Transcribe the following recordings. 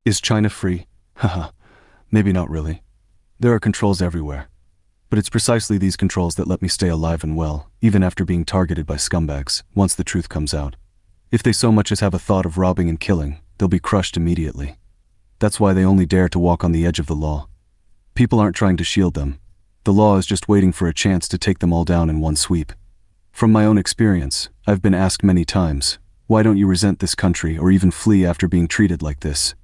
Is China free? Haha, maybe not really. There are controls everywhere. But it's precisely these controls that let me stay alive and well, even after being targeted by scumbags, once the truth comes out. If they so much as have a thought of robbing and killing, they'll be crushed immediately. That's why they only dare to walk on the edge of the law. People aren't trying to shield them. The law is just waiting for a chance to take them all down in one sweep. From my own experience, I've been asked many times, why don't you resent this country or even flee after being treated like this?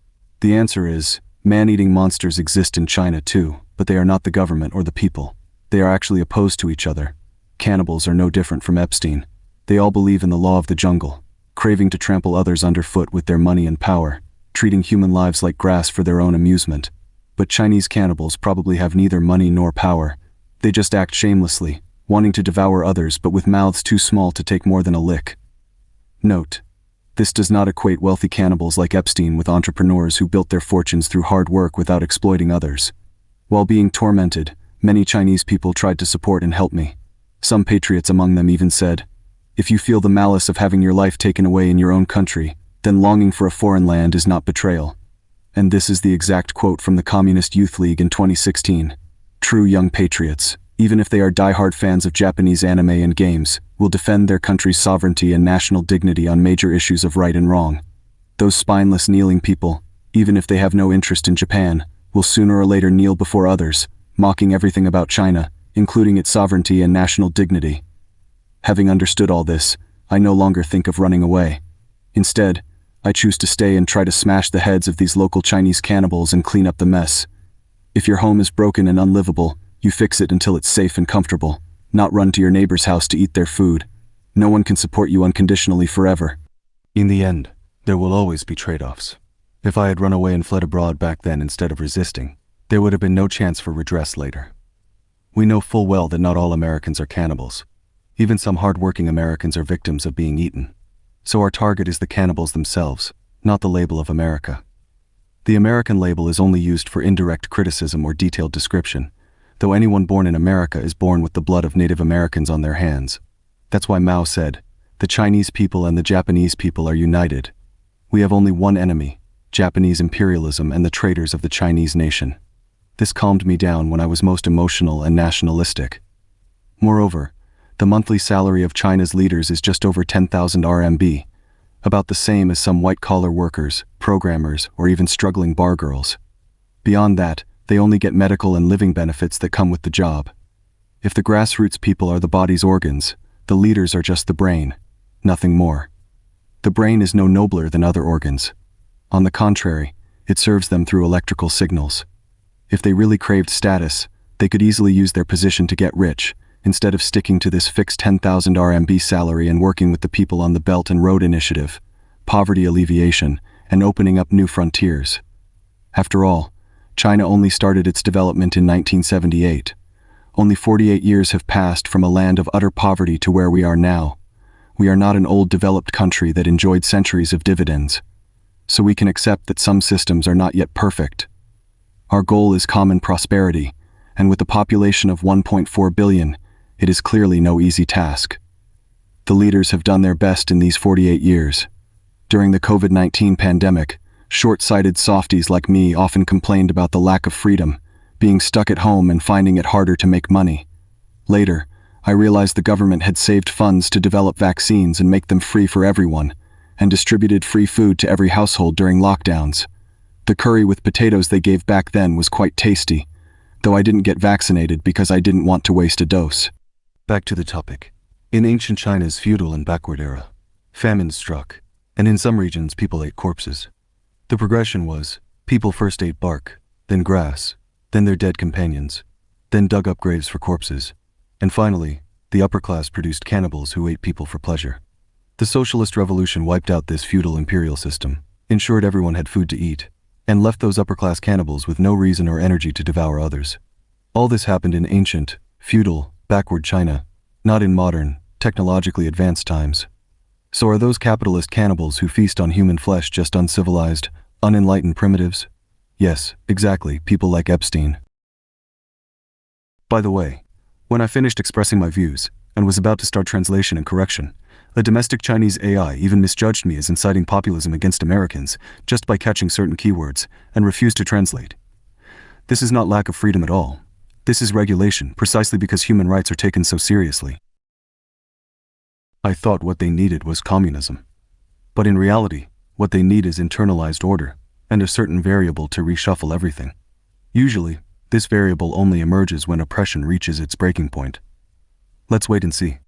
The answer is, man-eating monsters exist in China too, but they are not the government or the people. They are actually opposed to each other. Cannibals are no different from Epstein. They all believe in the law of the jungle, craving to trample others underfoot with their money and power, treating human lives like grass for their own amusement. But Chinese cannibals probably have neither money nor power. They just act shamelessly, wanting to devour others but with mouths too small to take more than a lick. Note: this does not equate wealthy cannibals like Epstein with entrepreneurs who built their fortunes through hard work without exploiting others. While being tormented, many Chinese people tried to support and help me. Some patriots among them even said, "If you feel the malice of having your life taken away in your own country, then longing for a foreign land is not betrayal." And this is the exact quote from the Communist Youth League in 2016. True young patriots, even if they are die-hard fans of Japanese anime and games, will defend their country's sovereignty and national dignity on major issues of right and wrong. Those spineless kneeling people, even if they have no interest in Japan, will sooner or later kneel before others, mocking everything about China, including its sovereignty and national dignity. Having understood all this, I no longer think of running away. Instead, I choose to stay and try to smash the heads of these local Chinese cannibals and clean up the mess. If your home is broken and unlivable, you fix it until it's safe and comfortable, not run to your neighbor's house to eat their food. No one can support you unconditionally forever. In the end, there will always be trade-offs. If I had run away and fled abroad back then instead of resisting, there would have been no chance for redress later. We know full well that not all Americans are cannibals. Even some hard-working Americans are victims of being eaten. So our target is the cannibals themselves, not the label of America. The American label is only used for indirect criticism or detailed description, though anyone born in America is born with the blood of Native Americans on their hands. That's why Mao said, "The Chinese people and the Japanese people are united. We have only one enemy, Japanese imperialism and the traitors of the Chinese nation." This calmed me down when I was most emotional and nationalistic. Moreover, the monthly salary of China's leaders is just over 10,000 RMB, about the same as some white-collar workers, programmers, or even struggling bar girls. Beyond that, they only get medical and living benefits that come with the job. If the grassroots people are the body's organs, the leaders are just the brain, nothing more. The brain is no nobler than other organs. On the contrary, it serves them through electrical signals. If they really craved status, they could easily use their position to get rich, instead of sticking to this fixed 10,000 RMB salary and working with the people on the Belt and Road Initiative, poverty alleviation, and opening up new frontiers. After all, China only started its development in 1978. Only 48 years have passed from a land of utter poverty to where we are now. We are not an old developed country that enjoyed centuries of dividends. So we can accept that some systems are not yet perfect. Our goal is common prosperity, and with a population of 1.4 billion, it is clearly no easy task. The leaders have done their best in these 48 years. During the COVID-19 pandemic, short-sighted softies like me often complained about the lack of freedom, being stuck at home and finding it harder to make money. Later, I realized the government had saved funds to develop vaccines and make them free for everyone, and distributed free food to every household during lockdowns. The curry with potatoes they gave back then was quite tasty, though I didn't get vaccinated because I didn't want to waste a dose. Back to the topic. In ancient China's feudal and backward era, famine struck, and in some regions people ate corpses. The progression was, people first ate bark, then grass, then their dead companions, then dug up graves for corpses, and finally, the upper class produced cannibals who ate people for pleasure. The socialist revolution wiped out this feudal imperial system, ensured everyone had food to eat, and left those upper-class cannibals with no reason or energy to devour others. All this happened in ancient, feudal, backward China, not in modern, technologically advanced times. So are those capitalist cannibals who feast on human flesh just uncivilized, unenlightened primitives? Yes, exactly, people like Epstein. By the way, when I finished expressing my views, and was about to start translation and correction, A domestic Chinese AI even misjudged me as inciting populism against Americans just by catching certain keywords and refused to translate. This is not lack of freedom at all. This is regulation, precisely because human rights are taken so seriously. I thought what they needed was communism. But in reality, what they need is internalized order and a certain variable to reshuffle everything. Usually, this variable only emerges when oppression reaches its breaking point. Let's wait and see.